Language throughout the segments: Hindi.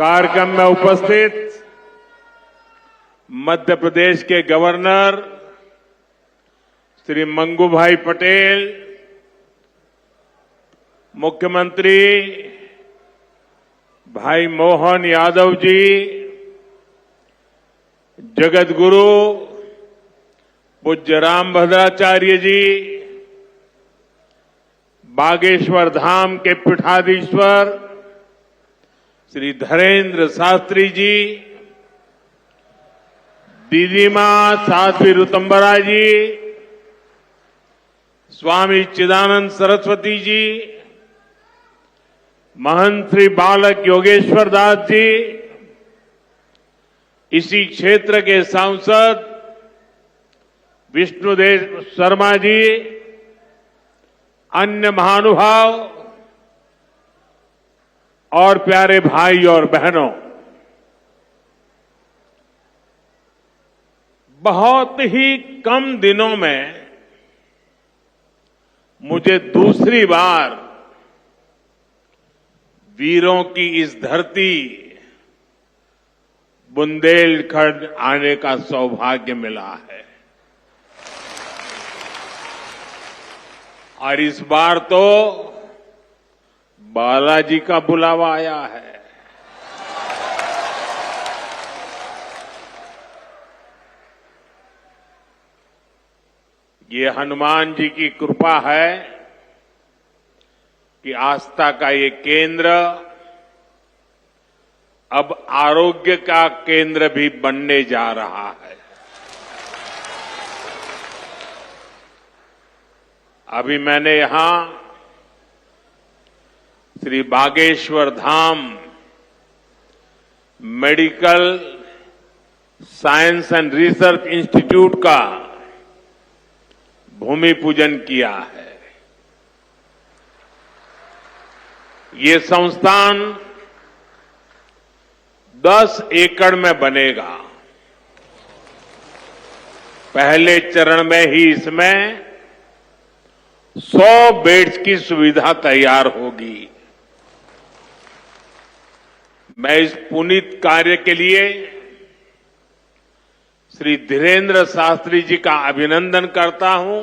कार्यक्रम में उपस्थित मध्य प्रदेश के गवर्नर श्री मंगूभाई पटेल, मुख्यमंत्री भाई मोहन यादव जी, जगत गुरु पूज्य रामभद्राचार्य जी, बागेश्वर धाम के पीठाधीश्वर श्री धरेंद्र शास्त्री जी, दीदी मां साध्वी ऋतंबरा जी, स्वामी चिदानंद सरस्वती जी, महंत श्री बालक योगेश्वर दास जी, इसी क्षेत्र के सांसद विष्णुदेव शर्मा जी, अन्य महानुभाव और प्यारे भाई और बहनों, बहुत ही कम दिनों में मुझे दूसरी बार वीरों की इस धरती बुंदेलखंड आने का सौभाग्य मिला है। और इस बार तो बालाजी का बुलावा आया है। ये हनुमान जी की कृपा है कि आस्था का ये केंद्र अब आरोग्य का केंद्र भी बनने जा रहा है। अभी मैंने यहां Shri Bageshwar Dham medical science and research institute का भूमि पूजन किया है। ये संस्थान 10 एकड़ में बनेगा। पहले चरण में ही इसमें 100 बेड्स की सुविधा तैयार होगी। मैं इस पुनीत कार्य के लिए श्री धीरेन्द्र शास्त्री जी का अभिनंदन करता हूं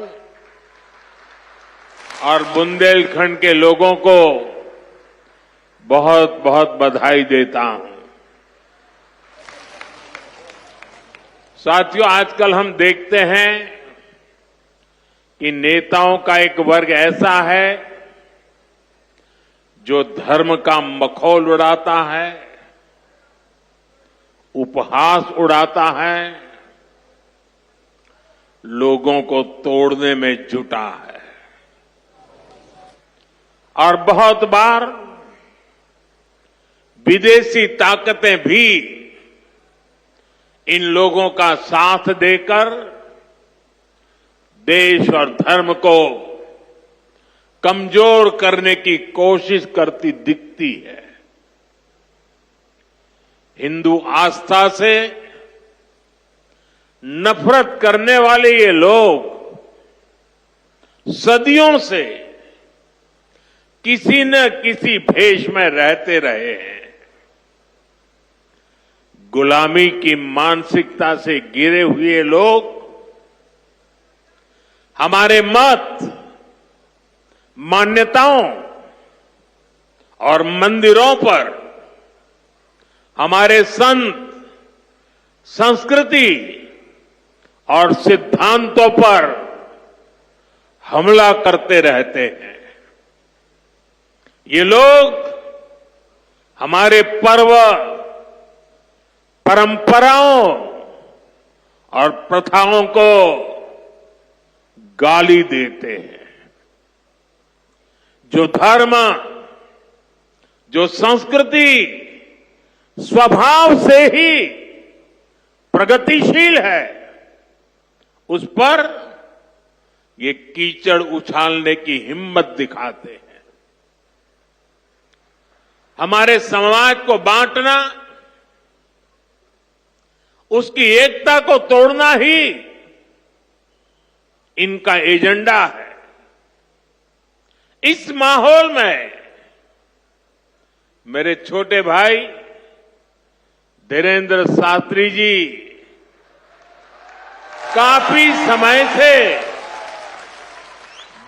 और बुंदेलखंड के लोगों को बहुत बहुत बधाई देता हूं। साथियों, आजकल हम देखते हैं कि नेताओं का एक वर्ग ऐसा है जो धर्म का मखौल उड़ाता है, उपहास उड़ाता है, लोगों को तोड़ने में जुटा है। और बहुत बार विदेशी ताकतें भी इन लोगों का साथ देकर देश और धर्म को कमजोर करने की कोशिश करती दिखती है। हिंदू आस्था से नफरत करने वाले ये लोग सदियों से किसी न किसी भेष में रहते रहे हैं। गुलामी की मानसिकता से घिरे हुए लोग हमारे मत, मान्यताओं और मंदिरों पर, हमारे संत, संस्कृति और सिद्धांतों पर हमला करते रहते हैं। ये लोग हमारे पर्व, परंपराओं और प्रथाओं को गाली देते हैं। जो धर्म, जो संस्कृति स्वभाव से ही प्रगतिशील है, उस पर ये कीचड़ उछालने की हिम्मत दिखाते हैं। हमारे समाज को बांटना, उसकी एकता को तोड़ना ही इनका एजेंडा है। इस माहौल में मेरे छोटे भाई धीरेन्द्र शास्त्री जी काफी समय से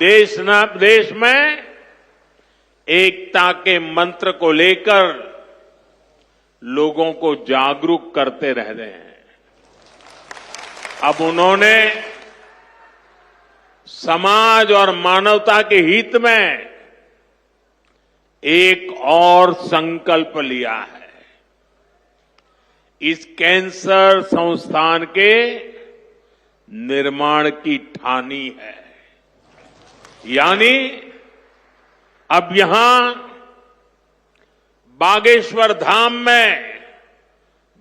देश में एकता के मंत्र को लेकर लोगों को जागरूक करते रह रहे हैं। अब उन्होंने समाज और मानवता के हित में एक और संकल्प लिया है। इस कैंसर संस्थान के निर्माण की ठानी है। यानी अब यहां बागेश्वर धाम में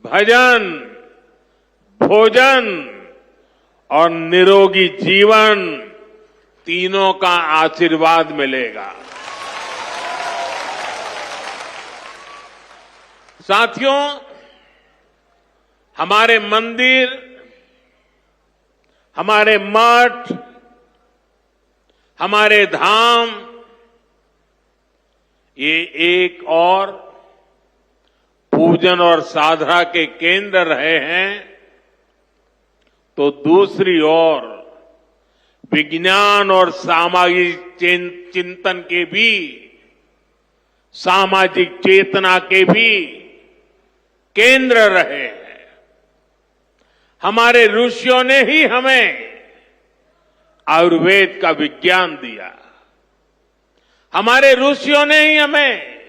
भजन, भोजन और निरोगी जीवन तीनों का आशीर्वाद मिलेगा। साथियों, हमारे मंदिर, हमारे मठ, हमारे धाम ये एक और पूजन और साधना के केंद्र रहे हैं, तो दूसरी ओर विज्ञान और सामाजिक चिंतन के भी, सामाजिक चेतना के भी केंद्र रहे हैं। हमारे ऋषियों ने ही हमें आयुर्वेद का विज्ञान दिया। हमारे ऋषियों ने ही हमें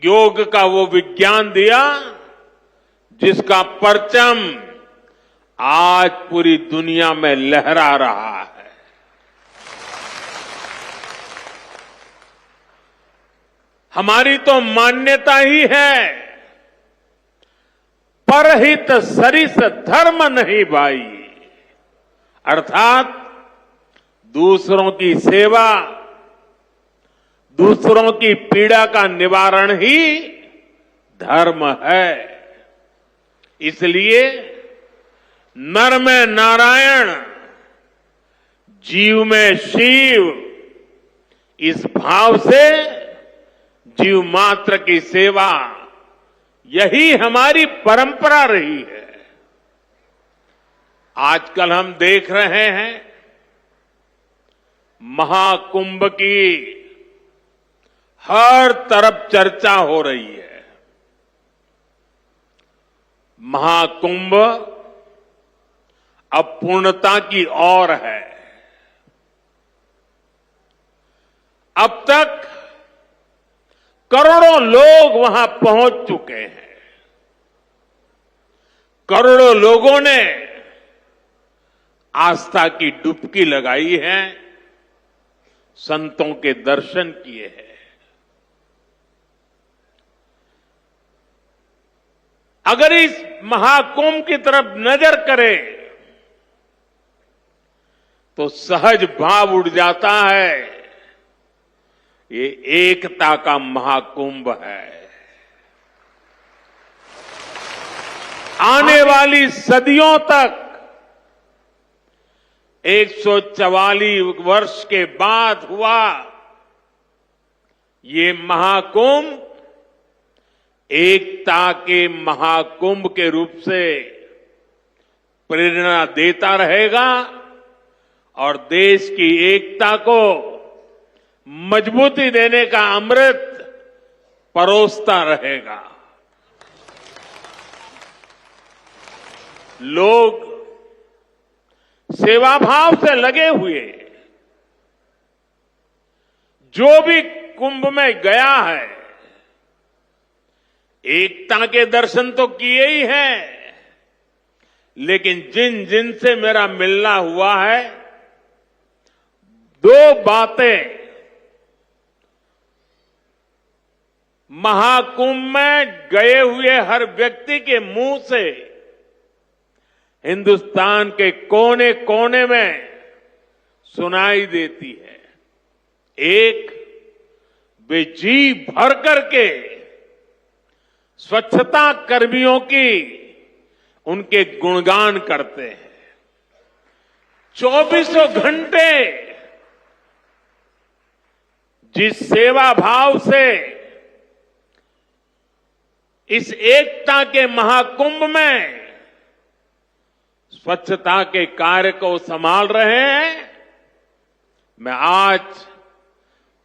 योग का वो विज्ञान दिया जिसका परचम आज पूरी दुनिया में लहरा रहा है। हमारी तो मान्यता ही है, परहित सरिस धर्म नहीं भाई, अर्थात दूसरों की सेवा, दूसरों की पीड़ा का निवारण ही धर्म है। इसलिए नर में नारायण, जीव में शिव, इस भाव से जीव मात्र की सेवा, यही हमारी परंपरा रही है। आजकल हम देख रहे हैं महाकुंभ की हर तरफ चर्चा हो रही है। महाकुंभ अब पूर्णता की ओर है। अब तक करोड़ों लोग वहां पहुंच चुके हैं। करोड़ों लोगों ने आस्था की डुबकी लगाई है, संतों के दर्शन किए हैं। अगर इस महाकुंभ की तरफ नजर करें तो सहज भाव उड़ जाता है, ये एकता का महाकुंभ है। आने वाली सदियों तक 144 वर्ष के बाद हुआ ये महाकुंभ एकता के महाकुंभ के रूप से प्रेरणा देता रहेगा और देश की एकता को मजबूती देने का अमृत परोसता रहेगा। लोग सेवा भाव से लगे हुए, जो भी कुंभ में गया है एकता के दर्शन तो किए ही हैं, लेकिन जिन जिन से मेरा मिलना हुआ है, दो बातें महाकुंभ में गए हुए हर व्यक्ति के मुंह से हिंदुस्तान के कोने कोने में सुनाई देती है। एक, वे जी भर करके स्वच्छता कर्मियों की उनके गुणगान करते हैं। 24 घंटे जिस सेवा भाव से इस एकता के महाकुंभ में स्वच्छता के कार्य को संभाल रहे हैं। मैं आज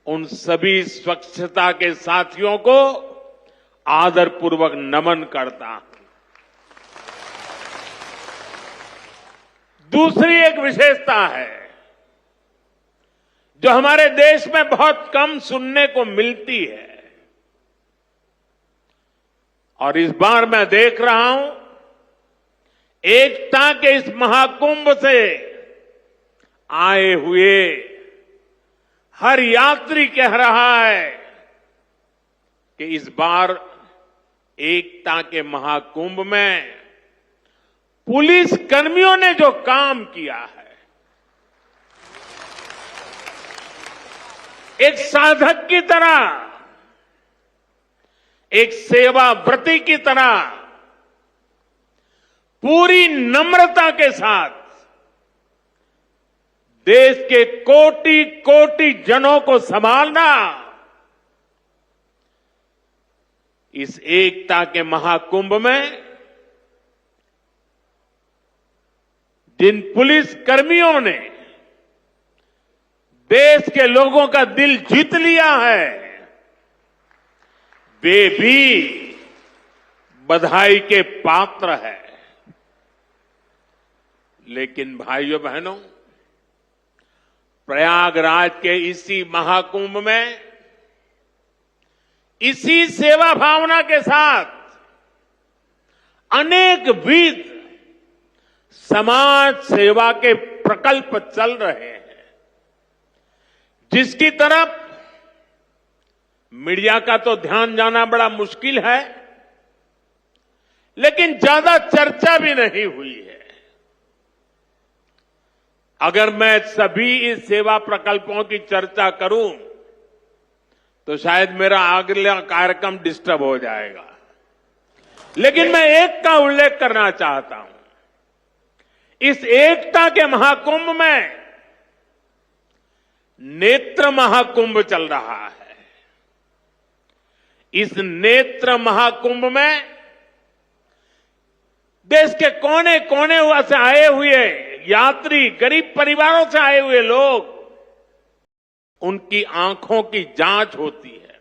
उन सभी स्वच्छता के साथियों को आदरपूर्वक नमन करता हूं। दूसरी एक विशेषता है जो हमारे देश में बहुत कम सुनने को मिलती है, और इस बार मैं देख रहा हूं एकता के इस महाकुंभ से आए हुए हर यात्री कह रहा है कि इस बार एकता के महाकुंभ में पुलिस कर्मियों ने जो काम किया है, एक साधक की तरह, एक सेवाव्रती की तरह पूरी नम्रता के साथ देश के कोटि कोटि जनों को संभालना, इस एकता के महाकुंभ में जिन पुलिस कर्मियों ने देश के लोगों का दिल जीत लिया है, वे भी बधाई के पात्र है। लेकिन भाइयों बहनों, प्रयागराज के इसी महाकुंभ में इसी सेवा भावना के साथ अनेक विध समाज सेवा के प्रकल्प चल रहे हैं, जिसकी तरफ मीडिया का तो ध्यान जाना बड़ा मुश्किल है, लेकिन ज्यादा चर्चा भी नहीं हुई है। अगर मैं सभी इस सेवा प्रकल्पों की चर्चा करूं तो शायद मेरा अगला कार्यक्रम डिस्टर्ब हो जाएगा, लेकिन मैं एक का उल्लेख करना चाहता हूं। इस एकता के महाकुंभ में नेत्र महाकुंभ चल रहा है। इस नेत्र महाकुंभ में देश के कोने कोने से आए हुए यात्री, गरीब परिवारों से आए हुए लोग, उनकी आंखों की जांच होती है,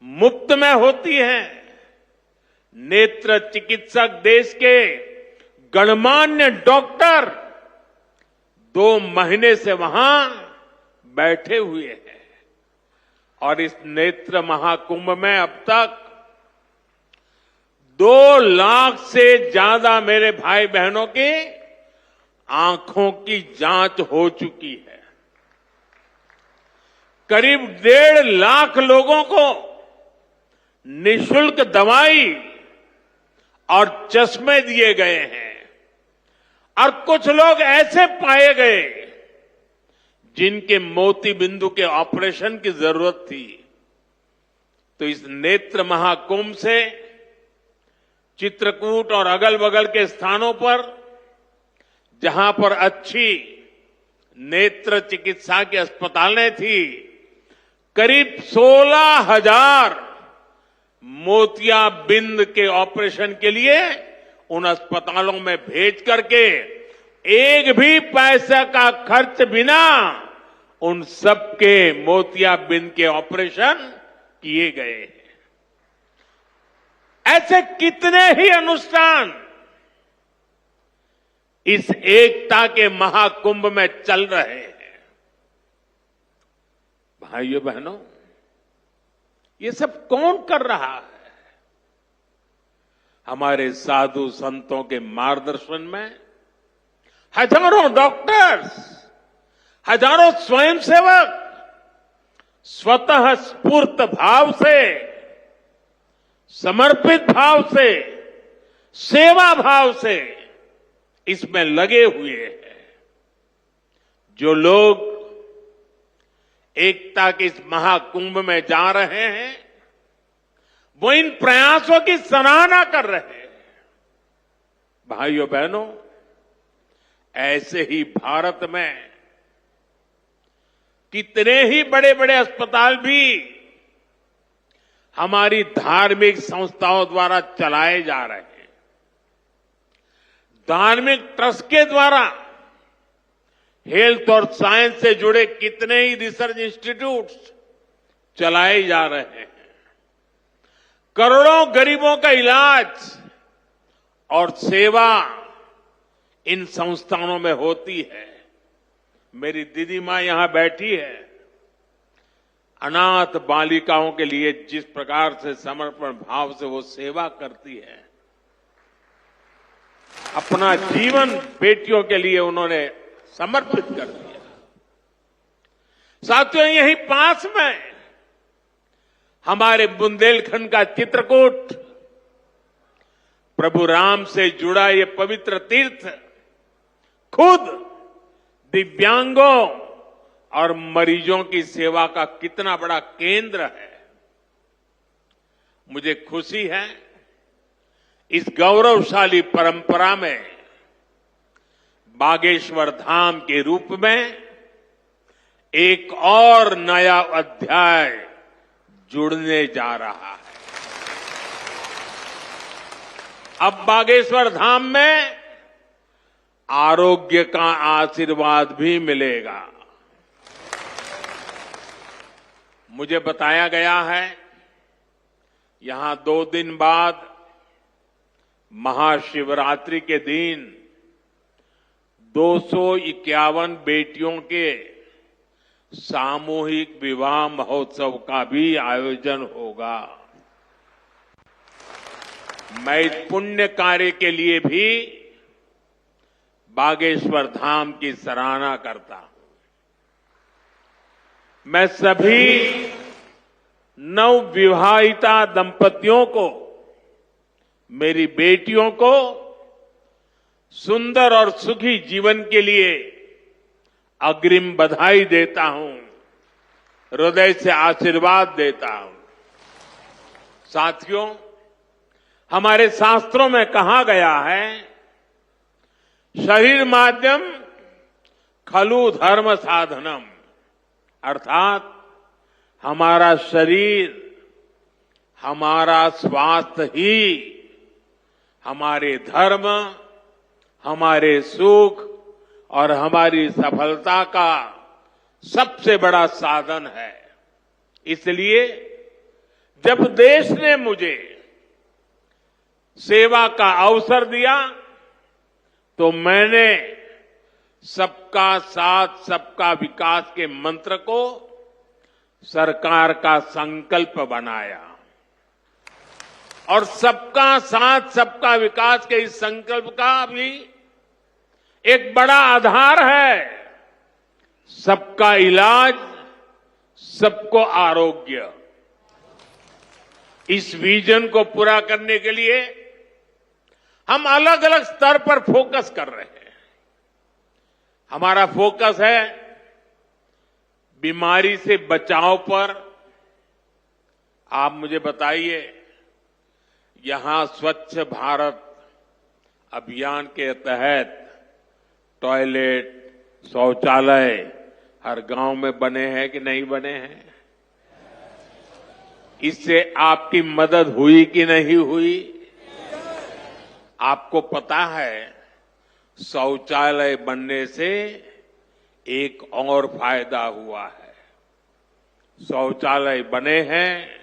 मुफ्त में होती है। नेत्र चिकित्सक, देश के गणमान्य डॉक्टर 2 महीने से वहां बैठे हुए हैं, और इस नेत्र महाकुंभ में अब तक 2 लाख से ज्यादा मेरे भाई बहनों की आंखों की जांच हो चुकी है। करीब 1.5 लाख लोगों को निःशुल्क दवाई और चश्मे दिए गए हैं, और कुछ लोग ऐसे पाए गए जिनके मोती बिंदु के ऑपरेशन की जरूरत थी। तो इस नेत्र महाकुंभ से चित्रकूट और अगल बगल के स्थानों पर, जहां पर अच्छी नेत्र चिकित्सा की अस्पतालें थी, करीब 16,000 मोतियाबिंद के ऑपरेशन के लिए उन अस्पतालों में भेज करके एक भी पैसे का खर्च बिना उन सबके मोतियाबिंद के ऑपरेशन किए गए हैं। ऐसे कितने ही अनुष्ठान इस एकता के महाकुंभ में चल रहे हैं। भाइयों बहनों, ये सब कौन कर रहा है? हमारे साधु संतों के मार्गदर्शन में हजारों डॉक्टर्स, हजारों स्वयंसेवक स्वतः स्फूर्त भाव से, समर्पित भाव से, सेवा भाव से इसमें लगे हुए हैं। जो लोग एकता के इस महाकुंभ में जा रहे हैं, वो इन प्रयासों की सराहना कर रहे हैं। भाइयों बहनों, ऐसे ही भारत में कितने ही बड़े बड़े अस्पताल भी हमारी धार्मिक संस्थाओं द्वारा चलाए जा रहे हैं। धार्मिक ट्रस्ट के द्वारा हेल्थ और साइंस से जुड़े कितने ही रिसर्च इंस्टीट्यूट्स चलाए जा रहे हैं। करोड़ों गरीबों का इलाज और सेवा इन संस्थानों में होती है। मेरी दीदी मां यहां बैठी है। अनाथ बालिकाओं के लिए जिस प्रकार से समर्पण भाव से वो सेवा करती है, अपना जीवन बेटियों के लिए उन्होंने समर्पित कर दिया। साथियों, यहीं पास में हमारे बुंदेलखंड का चित्रकूट, प्रभु राम से जुड़ा ये पवित्र तीर्थ खुद दिव्यांगों और मरीजों की सेवा का कितना बड़ा केंद्र है। मुझे खुशी है इस गौरवशाली परंपरा में बागेश्वर धाम के रूप में एक और नया अध्याय जुड़ने जा रहा है। अब बागेश्वर धाम में आरोग्य का आशीर्वाद भी मिलेगा। मुझे बताया गया है यहां 2 दिन बाद महाशिवरात्रि के दिन 251 बेटियों के सामूहिक विवाह महोत्सव का भी आयोजन होगा। मैं इस पुण्य कार्य के लिए भी बागेश्वर धाम की सराहना करता हूं। मैं सभी नवविवाहिता दंपतियों को, मेरी बेटियों को सुंदर और सुखी जीवन के लिए अग्रिम बधाई देता हूं, हृदय से आशीर्वाद देता हूं। साथियों, हमारे शास्त्रों में कहा गया है, शरीर माध्यम खलु धर्म साधनम, अर्थात हमारा शरीर, हमारा स्वास्थ्य ही हमारे धर्म, हमारे सुख और हमारी सफलता का सबसे बड़ा साधन है। इसलिए जब देश ने मुझे सेवा का अवसर दिया तो मैंने सबका साथ सबका विकास के मंत्र को सरकार का संकल्प बनाया और सबका साथ सबका विकास के इस संकल्प का भी एक बड़ा आधार है सबका इलाज, सबको आरोग्य। इस विजन को पूरा करने के लिए हम अलग अलग स्तर पर फोकस कर रहे हैं। हमारा फोकस है बीमारी से बचाव पर। आप मुझे बताइए, यहां स्वच्छ भारत अभियान के तहत टॉयलेट, शौचालय हर गांव में बने हैं कि नहीं बने हैं? इससे आपकी मदद हुई कि नहीं हुई? आपको पता है, शौचालय बनने से एक और फायदा हुआ है। शौचालय बने हैं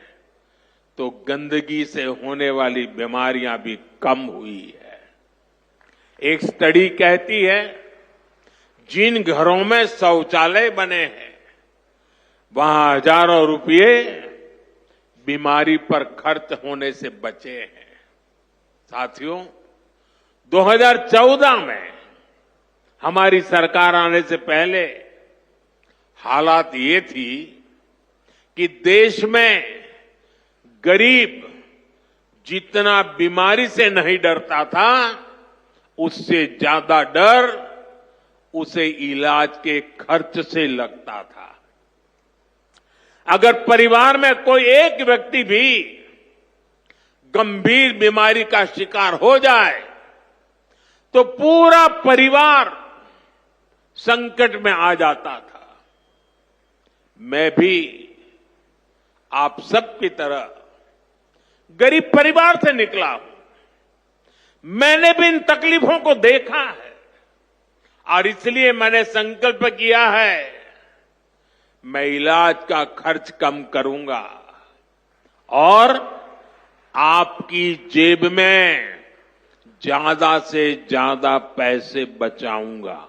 तो गंदगी से होने वाली बीमारियां भी कम हुई है। एक स्टडी कहती है, जिन घरों में शौचालय बने हैं वहां हजारों रुपये बीमारी पर खर्च होने से बचे हैं। साथियों, 2014 में हमारी सरकार आने से पहले हालात ये थी कि देश में गरीब जितना बीमारी से नहीं डरता था, उससे ज्यादा डर उसे इलाज के खर्च से लगता था। अगर परिवार में कोई एक व्यक्ति भी गंभीर बीमारी का शिकार हो जाए तो पूरा परिवार संकट में आ जाता था। मैं भी आप सबकी तरह गरीब परिवार से निकला हूं। मैंने भी इन तकलीफों को देखा है और इसलिए मैंने संकल्प किया है, मैं इलाज का खर्च कम करूंगा और आपकी जेब में ज्यादा से ज्यादा पैसे बचाऊंगा।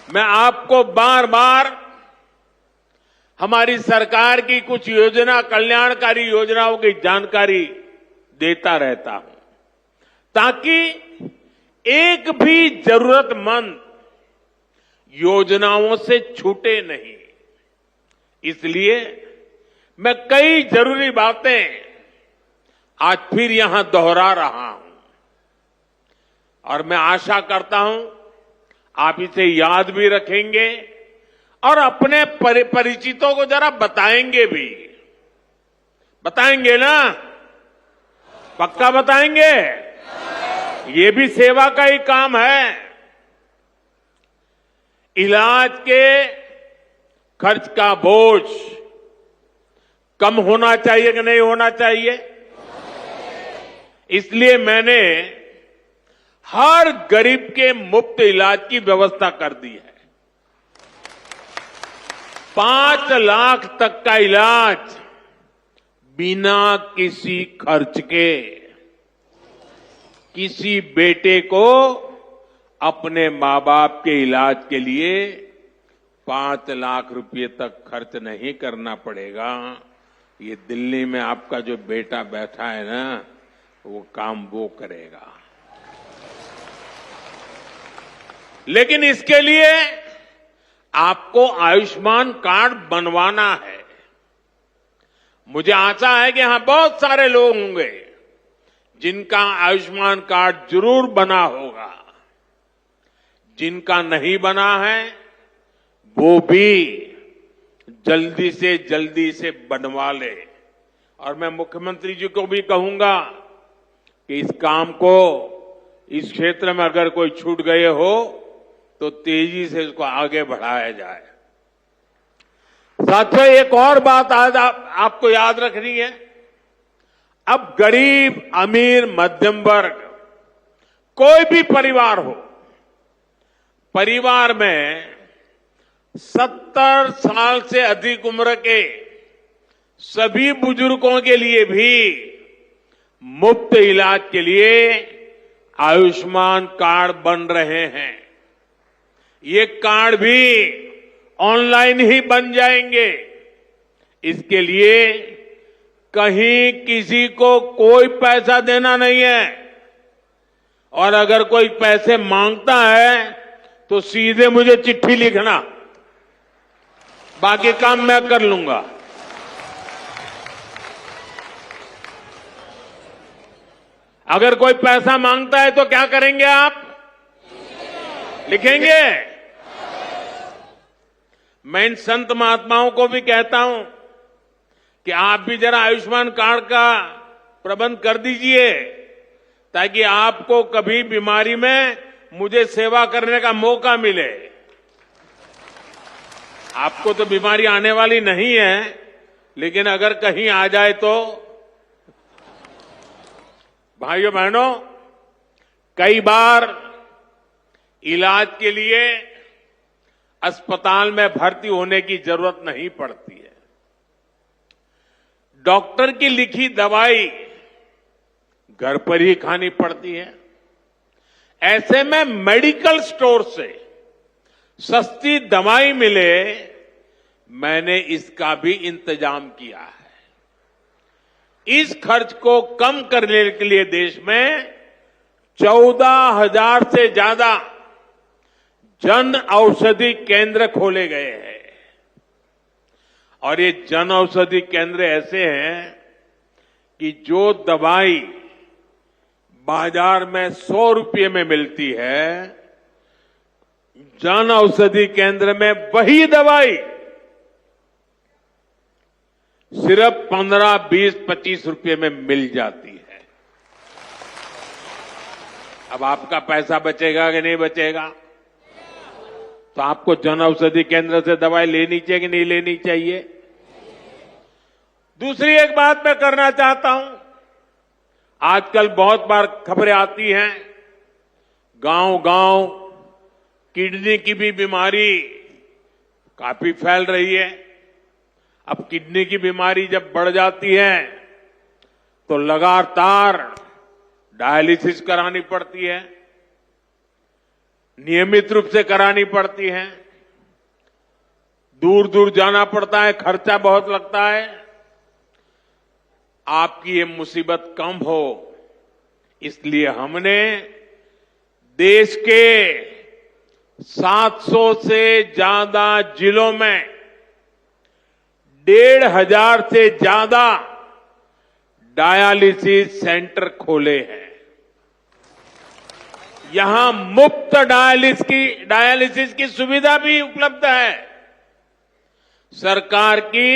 मैं आपको बार बार हमारी सरकार की कुछ योजना, कल्याणकारी योजनाओं की जानकारी देता रहता हूं ताकि एक भी जरूरतमंद योजनाओं से छूटे नहीं। इसलिए मैं कई जरूरी बातें आज फिर यहां दोहरा रहा हूं और मैं आशा करता हूं आप इसे याद भी रखेंगे और अपने परिचितों को जरा बताएंगे भी। बताएंगे ना? पक्का बताएंगे? ये भी सेवा का ही काम है। इलाज के खर्च का बोझ कम होना चाहिए कि नहीं होना चाहिए? इसलिए मैंने हर गरीब के मुफ्त इलाज की व्यवस्था कर दी है। 5 लाख तक का इलाज बिना किसी खर्च के। किसी बेटे को अपने मां बाप के इलाज के लिए 5 लाख रुपए तक खर्च नहीं करना पड़ेगा। ये दिल्ली में आपका जो बेटा बैठा है ना, वो काम वो करेगा। लेकिन इसके लिए आपको आयुष्मान कार्ड बनवाना है। मुझे आशा है कि यहां बहुत सारे लोग होंगे जिनका आयुष्मान कार्ड जरूर बना होगा। जिनका नहीं बना है वो भी जल्दी से बनवा ले। और मैं मुख्यमंत्री जी को भी कहूंगा कि इस काम को, इस क्षेत्र में अगर कोई छूट गए हो तो तेजी से इसको आगे बढ़ाया जाए। साथियों, एक और बात आज आपको याद रखनी है। अब गरीब, अमीर, मध्यम वर्ग, कोई भी परिवार हो, परिवार में 70 साल से अधिक उम्र के सभी बुजुर्गों के लिए भी मुफ्त इलाज के लिए आयुष्मान कार्ड बन रहे हैं। ये कार्ड भी ऑनलाइन ही बन जाएंगे। इसके लिए कहीं किसी को कोई पैसा देना नहीं है और अगर कोई पैसे मांगता है तो सीधे मुझे चिट्ठी लिखना, बाकी काम मैं कर लूंगा। अगर कोई पैसा मांगता है तो क्या करेंगे आप? लिखेंगे? मैं इन संत महात्माओं को भी कहता हूं कि आप भी जरा आयुष्मान कार्ड का प्रबंध कर दीजिए ताकि आपको कभी बीमारी में मुझे सेवा करने का मौका मिले। आपको तो बीमारी आने वाली नहीं है, लेकिन अगर कहीं आ जाए तो। भाइयों बहनों, कई बार इलाज के लिए अस्पताल में भर्ती होने की जरूरत नहीं पड़ती है। डॉक्टर की लिखी दवाई घर पर ही खानी पड़ती है। ऐसे में मेडिकल स्टोर से सस्ती दवाई मिले, मैंने इसका भी इंतजाम किया है। इस खर्च को कम करने के लिए देश में 14,000 से ज्यादा जन औषधि केंद्र खोले गए हैं। और ये जन औषधि केंद्र ऐसे हैं कि जो दवाई बाजार में 100 रुपये में मिलती है, जन औषधि केंद्र में वही दवाई सिर्फ 15, 20, 25 रुपये में मिल जाती है। अब आपका पैसा बचेगा कि नहीं बचेगा? तो आपको जन औषधि केंद्र से दवाई लेनी चाहिए कि नहीं लेनी चाहिए? दूसरी एक बात मैं करना चाहता हूं। आजकल बहुत बार खबरें आती हैं, गांव-गांव किडनी की भी बीमारी काफी फैल रही है। अब किडनी की बीमारी जब बढ़ जाती है तो लगातार डायलिसिस करानी पड़ती है, नियमित रूप से करानी पड़ती है, दूर दूर जाना पड़ता है, खर्चा बहुत लगता है। आपकी ये मुसीबत कम हो, इसलिए हमने देश के 700 से ज्यादा जिलों में 1,500 से ज्यादा डायलिसिस सेंटर खोले हैं। यहां मुफ्त डायलिसिस की सुविधा भी उपलब्ध है। सरकार की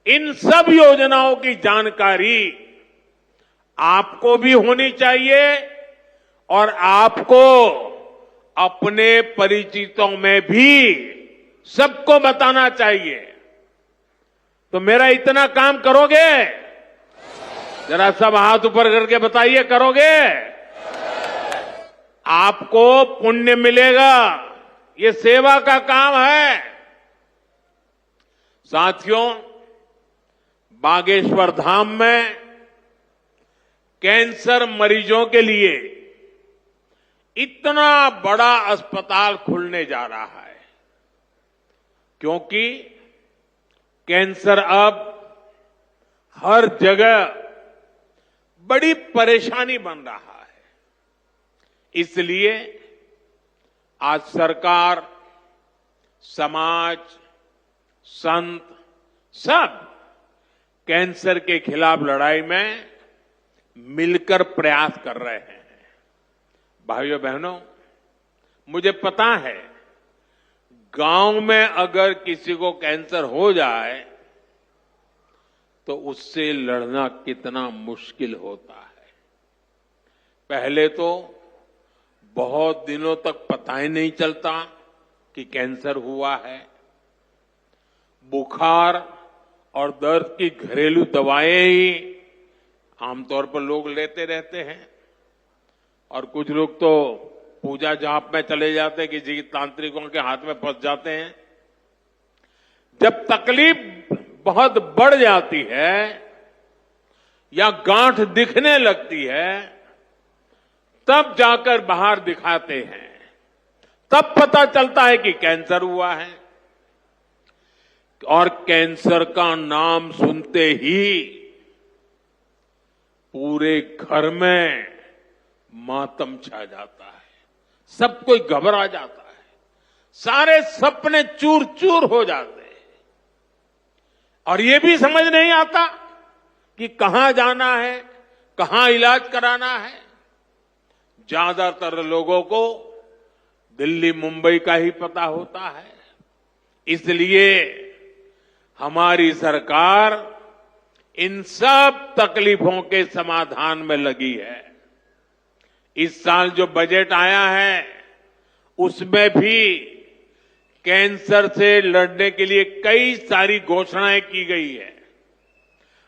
इन सब योजनाओं की जानकारी आपको भी होनी चाहिए और आपको अपने परिचितों में भी सबको बताना चाहिए। तो मेरा इतना काम करोगे? जरा सब हाथ ऊपर करके बताइए, करोगे? आपको पुण्य मिलेगा। ये सेवा का काम है। साथियों, बागेश्वर धाम में कैंसर मरीजों के लिए इतना बड़ा अस्पताल खुलने जा रहा है, क्योंकि कैंसर अब हर जगह बड़ी परेशानी बन रहा है। इसलिए आज सरकार, समाज, संत सब कैंसर के खिलाफ लड़ाई में मिलकर प्रयास कर रहे हैं। भाइयों बहनों, मुझे पता है गांव में अगर किसी को कैंसर हो जाए तो उससे लड़ना कितना मुश्किल होता है। पहले तो बहुत दिनों तक पता ही नहीं चलता कि कैंसर हुआ है। बुखार और दर्द की घरेलू दवाएं ही आमतौर पर लोग लेते रहते हैं, और कुछ लोग तो पूजा जाप में चले जाते हैं, किसी तांत्रिकों के हाथ में फंस जाते हैं। जब तकलीफ बहुत बढ़ जाती है या गांठ दिखने लगती है, तब जाकर बाहर दिखाते हैं, तब पता चलता है कि कैंसर हुआ है। और कैंसर का नाम सुनते ही पूरे घर में मातम छा जाता है, सब कोई घबरा जाता है, सारे सपने चूर चूर हो जाते हैं, और ये भी समझ नहीं आता कि कहां जाना है, कहां इलाज कराना है। ज्यादातर लोगों को दिल्ली मुंबई का ही पता होता है। इसलिए हमारी सरकार इन सब तकलीफों के समाधान में लगी है। इस साल जो बजट आया है उसमें भी कैंसर से लड़ने के लिए कई सारी घोषणाएं की गई है,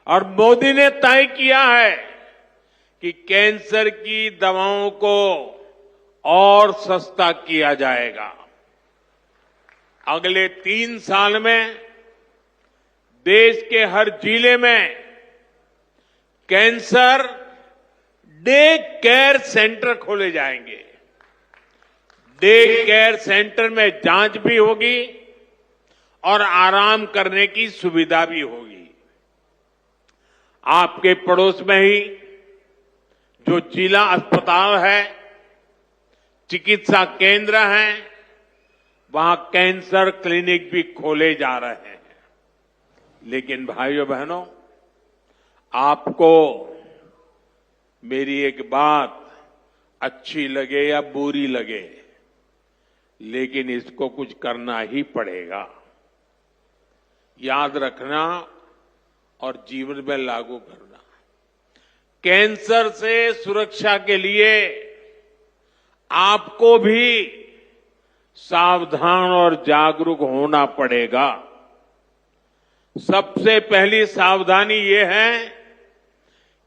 और मोदी ने तय किया है कि कैंसर की दवाओं को और सस्ता किया जाएगा। अगले 3 साल में देश के हर जिले में कैंसर डे केयर सेंटर खोले जाएंगे। डे केयर सेंटर में जांच भी होगी और आराम करने की सुविधा भी होगी। आपके पड़ोस में ही जो जिला अस्पताल है, चिकित्सा केंद्र हैं, वहां कैंसर क्लिनिक भी खोले जा रहे हैं। लेकिन भाइयों बहनों, आपको मेरी एक बात अच्छी लगे या बुरी लगे, लेकिन इसको कुछ करना ही पड़ेगा। याद रखना और जीवन में लागू करना। कैंसर से सुरक्षा के लिए आपको भी सावधान और जागरूक होना पड़ेगा। सबसे पहली सावधानी ये है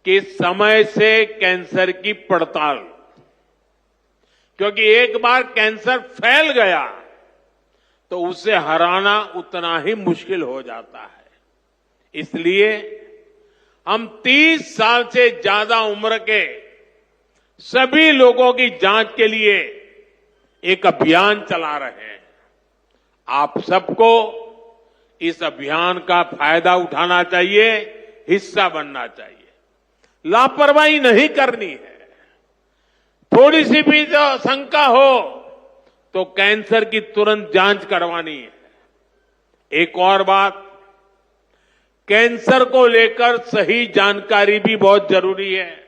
कि समय से कैंसर की पड़ताल, क्योंकि एक बार कैंसर फैल गया तो उसे हराना उतना ही मुश्किल हो जाता है। इसलिए हम 30 साल से ज्यादा उम्र के सभी लोगों की जांच के लिए एक अभियान चला रहे हैं। आप सबको इस अभियान का फायदा उठाना चाहिए, हिस्सा बनना चाहिए। लापरवाही नहीं करनी है। थोड़ी सी भी जो शंका हो तो कैंसर की तुरंत जांच करवानी है। एक और बात, कैंसर को लेकर सही जानकारी भी बहुत जरूरी है।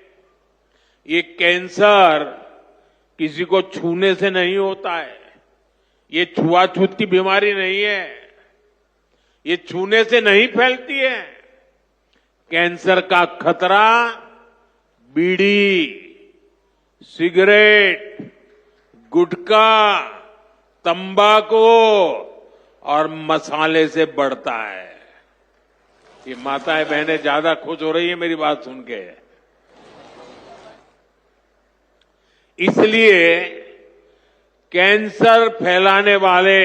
ये कैंसर किसी को छूने से नहीं होता है। ये छुआछूत की बीमारी नहीं है। ये छूने से नहीं फैलती है। कैंसर का खतरा बीड़ी, सिगरेट, गुटखा, तंबाकू और मसाले से बढ़ता है। ये माताएं बहनें ज्यादा खुश हो रही है मेरी बात सुन के। इसलिए कैंसर फैलाने वाले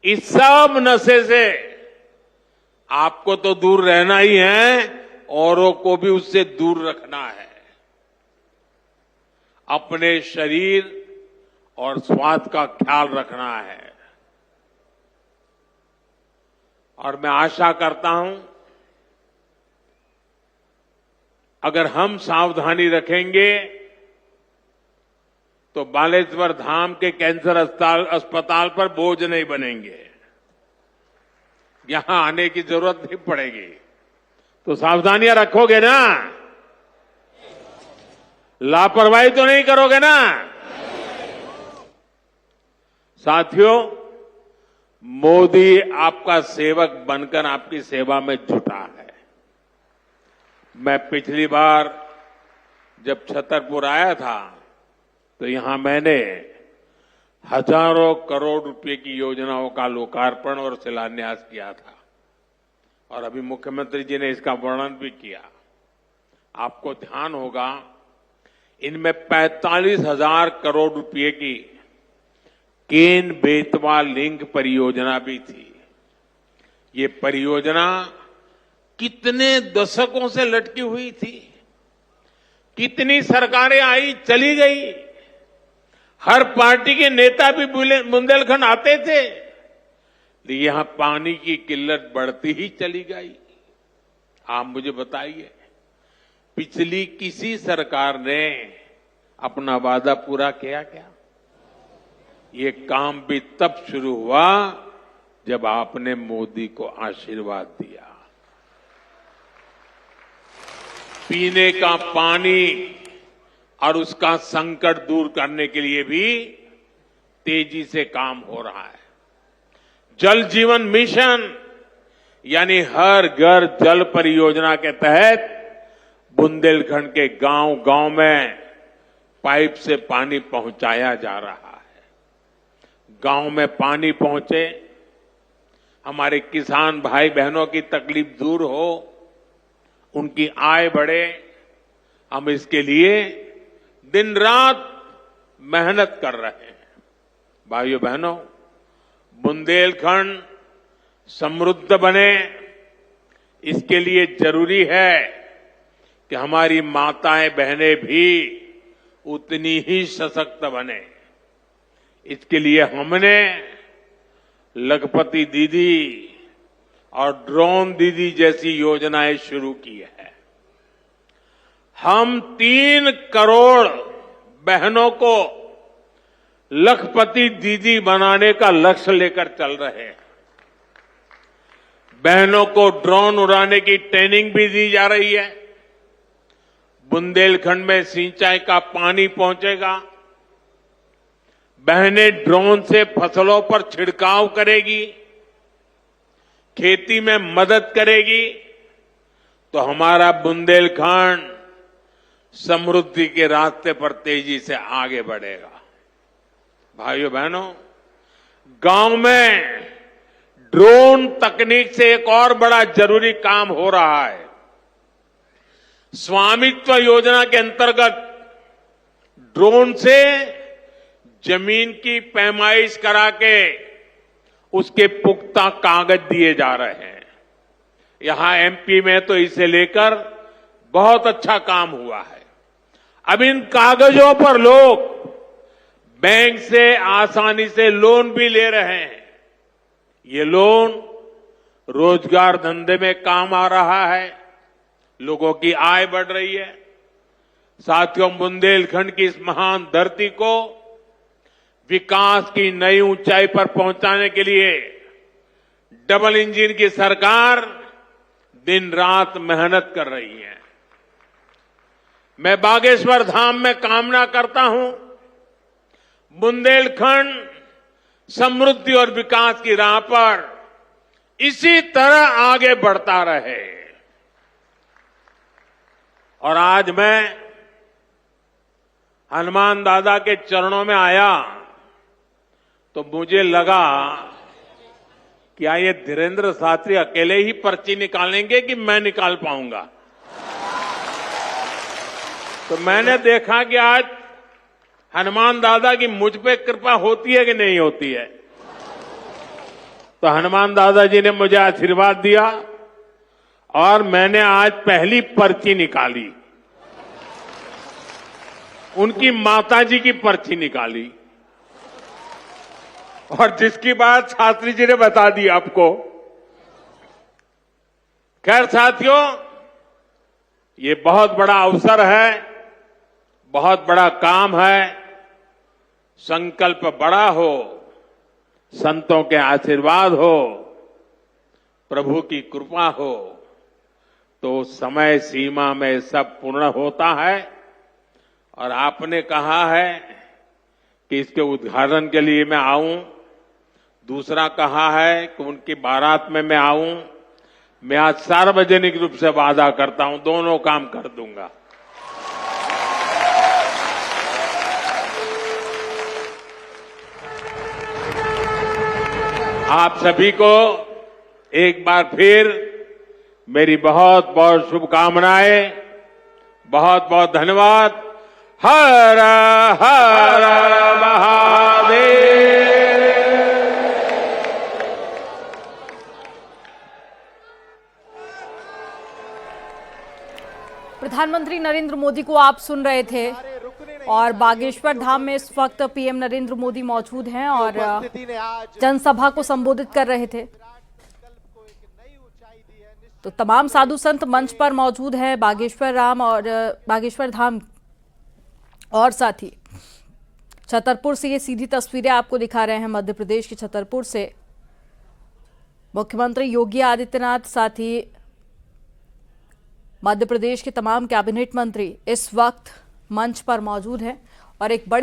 इस सब नशे से आपको तो दूर रहना ही है, औरों को भी उससे दूर रखना है। अपने शरीर और स्वास्थ्य का ख्याल रखना है। और मैं आशा करता हूं, अगर हम सावधानी रखेंगे तो बालेश्वर धाम के कैंसर अस्पताल पर बोझ नहीं बनेंगे। यहां आने की जरूरत नहीं पड़ेगी। तो सावधानियां रखोगे ना? लापरवाही तो नहीं करोगे ना? साथियों, मोदी आपका सेवक बनकर आपकी सेवा में जुटा है। मैं पिछली बार जब छतरपुर आया था तो यहां मैंने हजारों करोड़ रुपए की योजनाओं का लोकार्पण और शिलान्यास किया था और अभी मुख्यमंत्री जी ने इसका वर्णन भी किया। आपको ध्यान होगा, इनमें 45,000 करोड़ रुपए की केन बेतवा लिंक परियोजना भी थी। ये परियोजना कितने दशकों से लटकी हुई थी। कितनी सरकारें आई चली गई। हर पार्टी के नेता भी बुंदेलखंड आते थे, लेकिन यहां पानी की किल्लत बढ़ती ही चली गई। आप मुझे बताइए, पिछली किसी सरकार ने अपना वादा पूरा किया क्या? ये काम भी तब शुरू हुआ जब आपने मोदी को आशीर्वाद दिया। पीने का पानी और उसका संकट दूर करने के लिए भी तेजी से काम हो रहा है। जल जीवन मिशन यानी हर घर जल परियोजना के तहत बुंदेलखंड के गांव-गांव में पाइप से पानी पहुंचाया जा रहा है। गांव में पानी पहुंचे, हमारे किसान भाई बहनों की तकलीफ दूर हो, उनकी आय बढ़े। हम इसके लिए दिन रात मेहनत कर रहे हैं। भाइयों बहनों, बुंदेलखंड समृद्ध बने, इसके लिए जरूरी है कि हमारी माताएं बहनें भी उतनी ही सशक्त बने। इसके लिए हमने लखपति दीदी और ड्रोन दीदी जैसी योजनाएं शुरू की है। हम 3 करोड़ बहनों को लखपति दीदी बनाने का लक्ष्य लेकर चल रहे हैं। बहनों को ड्रोन उड़ाने की ट्रेनिंग भी दी जा रही है। बुंदेलखंड में सिंचाई का पानी पहुंचेगा। बहनें ड्रोन से फसलों पर छिड़काव करेगी, खेती में मदद करेगी, तो हमारा बुंदेलखंड समृद्धि के रास्ते पर तेजी से आगे बढ़ेगा। भाइयों बहनों, गांव में ड्रोन तकनीक से एक और बड़ा जरूरी काम हो रहा है। स्वामित्व योजना के अंतर्गत ड्रोन से जमीन की पैमाइश करा के उसके पुख्ता कागज दिए जा रहे हैं। यहां एमपी में तो इसे लेकर बहुत अच्छा काम हुआ है। अब इन कागजों पर लोग बैंक से आसानी से लोन भी ले रहे हैं। ये लोन रोजगार धंधे में काम आ रहा है, लोगों की आय बढ़ रही है। साथियों, बुंदेलखंड की इस महान धरती को विकास की नई ऊंचाई पर पहुंचाने के लिए डबल इंजन की सरकार दिन रात मेहनत कर रही है। मैं बागेश्वर धाम में कामना करता हूं बुंदेलखंड समृद्धि और विकास की राह पर इसी तरह आगे बढ़ता रहे। और आज मैं हनुमान दादा के चरणों में आया तो मुझे लगा कि ये धीरेन्द्र शास्त्री अकेले ही पर्ची निकालेंगे कि मैं निकाल पाऊंगा। तो मैंने देखा कि आज हनुमान दादा की मुझ पे कृपा होती है कि नहीं होती है। तो हनुमान दादा जी ने मुझे आशीर्वाद दिया और मैंने आज पहली पर्ची निकाली, उनकी माताजी की पर्ची निकाली। और जिसकी बात शास्त्री जी ने बता दी आपको। खैर साथियों, ये बहुत बड़ा अवसर है, बहुत बड़ा काम है। संकल्प बड़ा हो, संतों के आशीर्वाद हो, प्रभु की कृपा हो तो समय सीमा में सब पूर्ण होता है। और आपने कहा है कि इसके उद्घाटन के लिए मैं आऊं, दूसरा कहा है कि उनकी बारात में मैं आऊं। मैं आज सार्वजनिक रूप से वादा करता हूं, दोनों काम कर दूंगा। आप सभी को एक बार फिर मेरी बहुत बहुत शुभकामनाएं, बहुत बहुत धन्यवाद। हर हर महादेव। प्रधानमंत्री नरेंद्र मोदी को आप सुन रहे थे और बागेश्वर धाम में इस वक्त पीएम नरेंद्र मोदी मौजूद हैं और जनसभा को संबोधित कर रहे थे। तो तमाम साधु संत मंच पर मौजूद हैं बागेश्वर धाम और साथ ही छतरपुर से ये सीधी तस्वीरें आपको दिखा रहे हैं। मध्य प्रदेश के छतरपुर से मुख्यमंत्री योगी आदित्यनाथ, साथ ही मध्य प्रदेश के तमाम कैबिनेट मंत्री इस वक्त मंच पर मौजूद हैं और एक बड़ी